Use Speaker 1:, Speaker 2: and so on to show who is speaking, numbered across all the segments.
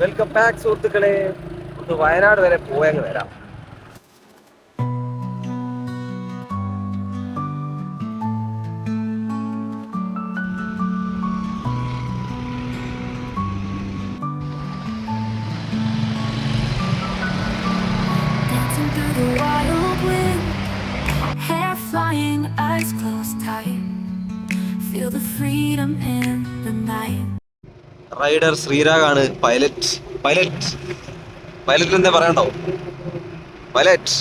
Speaker 1: Welcome back സുഹൃത്തുക്കളെ. ഒന്ന് വയനാട് വരെ പോയങ്ങ് വരാം. Rider ശ്രീരാഗാണ് pilot. പൈലറ്റ് എന്താ പറയണ്ടോ? Pilot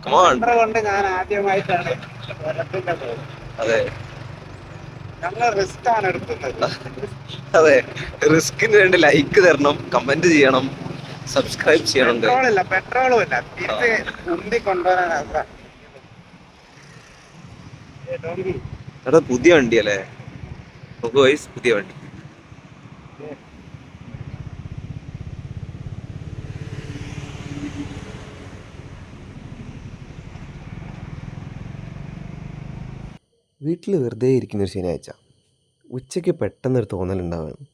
Speaker 1: come on.
Speaker 2: കൊണ്ട് ഞാൻ ആദ്യമായിട്ടാണ്
Speaker 1: അതെ,
Speaker 2: ഞങ്ങൾ റിസ്ക് ആണ് എടുക്കുന്നത്.
Speaker 1: അതെ, റിസ്കിന് വേണ്ടി ലൈക്ക് തരണം, കമന്റ് ചെയ്യണം, സബ്സ്ക്രൈബ് ചെയ്യണം.
Speaker 2: പെട്രോളും ഇല്ല, തിരിച്ച് ഉന്തി കൊണ്ടുവരാനാ.
Speaker 1: എടാ പുതിയ വണ്ടി അല്ലേ? നോക്കൂ ഗയ്സ്, പുതിയ വണ്ടി. വീട്ടിൽ വെറുതെ ഇരിക്കുന്നൊരു ശനിയാഴ്ച ഉച്ചയ്ക്ക് പെട്ടെന്നൊരു തോന്നലുണ്ടാവുകയാണ്,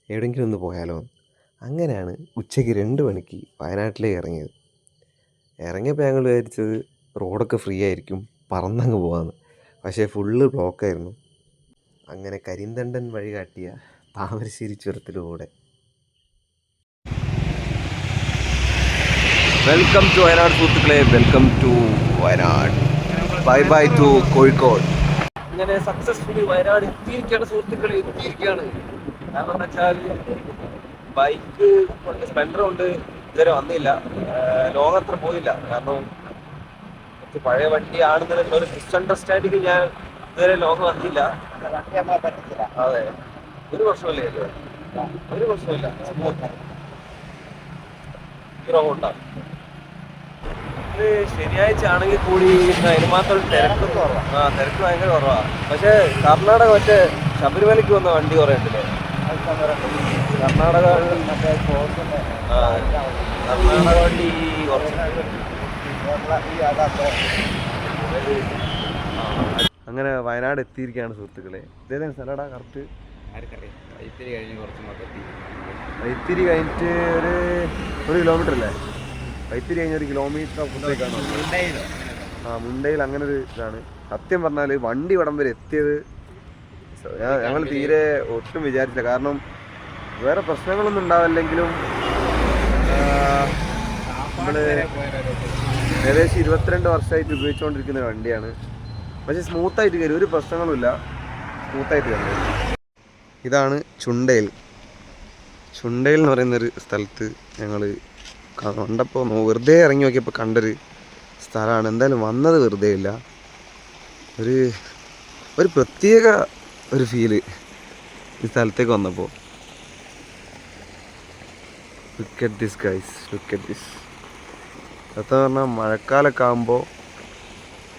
Speaker 1: എവിടെയെങ്കിലും ഒന്ന് പോയാലോ. അങ്ങനെയാണ് ഉച്ചയ്ക്ക് 2 മണിക്ക് വയനാട്ടിലേക്ക് ഇറങ്ങിയത്. ഇറങ്ങിയപ്പോൾ ഞങ്ങൾ വിചാരിച്ചത് റോഡൊക്കെ ഫ്രീ ആയിരിക്കും, പറന്നങ്ങ് പോകാമെന്ന്. പക്ഷേ ഫുള്ള് ബ്ലോക്കായിരുന്നു. അങ്ങനെ കരിന്തണ്ടൻ വഴി കാട്ടിയ താമരശ്ശേരി ചുരത്തിലൂടെ. വെൽക്കം ടു വയനാട് സുഹൃത്തുക്കളെ, welcome to Wayanad. Bye bye to Kozhikode. അങ്ങനെ സക്സസ്ഫുള്ളി വയനാട് എത്തിയിരിക്കുകയാണ് സുഹൃത്തുക്കളെ, എത്തിയിരിക്കുകയാണ്. കാരണം എന്താ വെച്ചാൽ ബൈക്ക് കൊണ്ട് സ്പ്ലെൻഡർ കൊണ്ട് ഇതുവരെ വന്നില്ല, ലോങ് അത്ര പോയില്ല. കാരണം കുറച്ച് പഴയ വണ്ടിയാണെന്നുള്ള ഒരു മിസ്അണ്ടർസ്റ്റാൻഡിങ് ഞാൻ ഇതുവരെ ലോങ് വന്നില്ല. അതെ, ഒരു പ്രശ്നമില്ല, ഒരു പ്രശ്നമില്ല. ഹീറോ ഹോണ്ട ശനിയാഴ്ച ആണെങ്കിൽ കൂടി അതിന് മാത്രം തിരക്ക് കുറവാണ്. തിരക്ക് ഭയങ്കര കുറവാണ്. പക്ഷെ കർണാടക മറ്റേ ശബരിമലയ്ക്ക് വന്ന വണ്ടി കുറേ ഉണ്ടല്ലേ? കർണാടക വണ്ടി അങ്ങനെ വയനാട് എത്തിയിരിക്കുകയാണ് സുഹൃത്തുക്കളെ. ഇതേതാണ് സ്ഥലടാ കറക്റ്റ്? വൈത്തിരി കഴിഞ്ഞിട്ട് ഒരു കിലോമീറ്റർ അല്ലേ? വൈത്തിരി കഴിഞ്ഞ 1 കിലോമീറ്റർ അപ്പുറത്തേക്കാണ്. മുണ്ടയിൽ അങ്ങനെ ഒരു ഇതാണ്. സത്യം പറഞ്ഞാൽ വണ്ടി ഇവിടം വരെ എത്തിയത് ഞങ്ങൾ തീരെ ഒട്ടും വിചാരിച്ചില്ല. കാരണം വേറെ പ്രശ്നങ്ങളൊന്നും ഉണ്ടാവില്ലെങ്കിലും നമ്മൾ ഏകദേശം 22 വർഷമായിട്ട് ഉപയോഗിച്ചുകൊണ്ടിരിക്കുന്ന ഒരു വണ്ടിയാണ്. പക്ഷേ സ്മൂത്തായിട്ട് കയറി, ഒരു പ്രശ്നങ്ങളുമില്ല, സ്മൂത്തായിട്ട് കയറി. ഇതാണ് ചുണ്ടേൽ എന്ന് പറയുന്നൊരു സ്ഥലത്ത് ഞങ്ങൾ കണ്ടപ്പോൾ വെറുതെ ഇറങ്ങി നോക്കിയപ്പോൾ കണ്ടൊരു സ്ഥലമാണ്. എന്തായാലും വന്നത് വെറുതെ ഇല്ല, ഒരു പ്രത്യേക ഒരു ഫീല് ഈ സ്ഥലത്തേക്ക് വന്നപ്പോൾ. Look at this guys, look at this. സത്യം പറഞ്ഞാൽ മഴക്കാലമൊക്കെ ആകുമ്പോൾ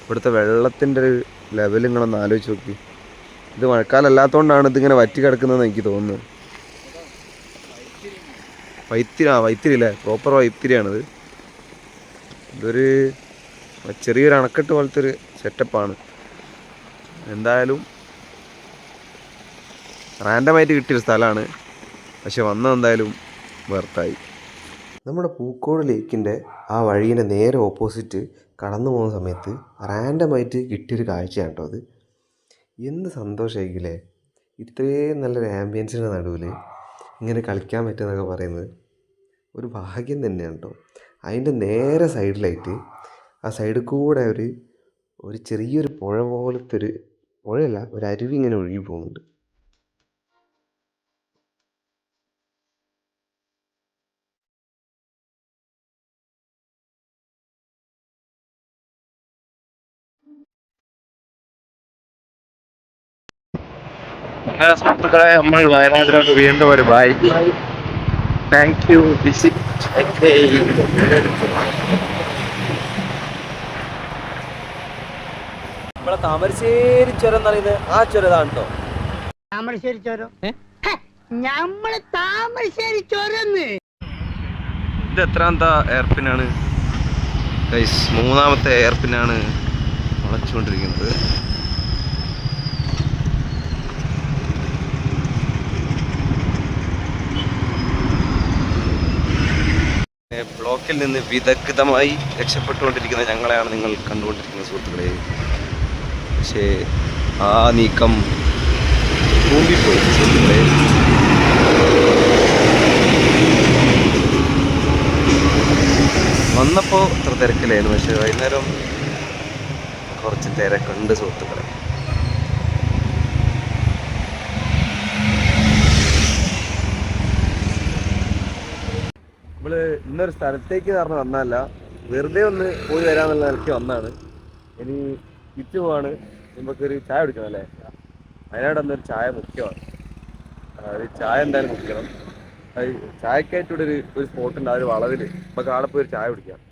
Speaker 1: ഇവിടുത്തെ വെള്ളത്തിൻ്റെ ഒരു ലെവൽ നിങ്ങളൊന്ന് ആലോചിച്ച് നോക്കി. ഇത് മഴക്കാലം അല്ലാത്തതുകൊണ്ടാണ് ഇതിങ്ങനെ വറ്റി കിടക്കുന്നതെന്ന് എനിക്ക് തോന്നുന്നത്. വൈത്തിരി അല്ലേ? പ്രോപ്പർ വൈത്തിരിയാണിത്. ഇതൊരു ചെറിയൊരു അണക്കെട്ട് പോലത്തെ ഒരു സെറ്റപ്പാണ്. എന്തായാലും റാൻഡമായിട്ട് കിട്ടിയൊരു സ്ഥലമാണ്, പക്ഷെ വന്നതെന്തായാലും വെർത്തായി. നമ്മുടെ പൂക്കോട് ലേക്കിൻ്റെ ആ വഴീൻ്റെ നേരെ ഓപ്പോസിറ്റ് കടന്നു പോകുന്ന സമയത്ത് റാൻഡമായിട്ട് കിട്ടിയൊരു കാഴ്ചയാണ് കേട്ടോ അത്. എന്ത് സന്തോഷമായിരിക്കില്ലേ ഇത്രയും നല്ലൊരു ആംബിയൻസിൻ്റെ നടുവിൽ ഇങ്ങനെ കളിക്കാൻ പറ്റുമെന്നൊക്കെ പറയുന്നത് ഒരു ഭാഗ്യം തന്നെയാണ് കേട്ടോ. അതിൻ്റെ നേരെ സൈഡിലായിട്ട് ആ സൈഡിൽ കൂടെ ഒരു ചെറിയൊരു പുഴ പോലത്തെ ഒരു പുഴയല്ല, ഒരു അരുവി ഇങ്ങനെ ഒഴുകി പോകുന്നുണ്ട്. സുഹൃത്തുക്കളെ, നമ്മൾ വയനാട്ടിലോട്ട് വീണ്ടും ഒരു ബൈ. Thank you. വിസിറ്റ് നമ്മളെ താമരശ്ശേരി ചുരം എന്ന് പറയുന്നത് ആ ചുരതാണ് കേട്ടോ.
Speaker 3: താമരശ്ശേരി ചുരം, നമ്മള് താമരശ്ശേരി ചുരന്ന്.
Speaker 1: ഇത് എത്രാമത്തെ എയർപിന്നാണ്? 3ാമത്തെ എയർപിന്നാണ് വളച്ചുകൊണ്ടിരിക്കുന്നത്. ബ്ലോക്കിൽ നിന്ന് വിദഗ്ധമായി രക്ഷപ്പെട്ടുകൊണ്ടിരിക്കുന്ന ഞങ്ങളെയാണ് നിങ്ങൾ കണ്ടുകൊണ്ടിരിക്കുന്ന സുഹൃത്തുക്കളെ. പക്ഷേ ആ നീക്കം കൂമ്പിപ്പോയി സുഹൃത്തുക്കളെ. വന്നപ്പോൾ അത്ര തിരക്കില്ലായിരുന്നു, പക്ഷേ വൈകുന്നേരം കുറച്ച് തിരക്കുണ്ട് സുഹൃത്തുക്കളെ. നമ്മൾ ഇന്നൊരു സ്ഥലത്തേക്ക് പറഞ്ഞ് വന്നതല്ല, വെറുതെ ഒന്ന് പോയി വരാന്നുള്ള നിലയ്ക്ക് വന്നതാണ്. ഇനി തിരിച്ചു പോവാണ്. നമുക്കൊരു ചായ കുടിക്കണം അല്ലേ? വയനാട് വന്നൊരു ചായ മുഖ്യമാണ്. അതായത് ചായ എന്തായാലും കുടിക്കണം. അത് ചായക്കായിട്ടൂടെ ഒരു സ്പോട്ടുണ്ട്, ആ ഒരു വളവിൽ നമുക്ക് അവിടെ പോയി ഒരു ചായ കുടിക്കാം.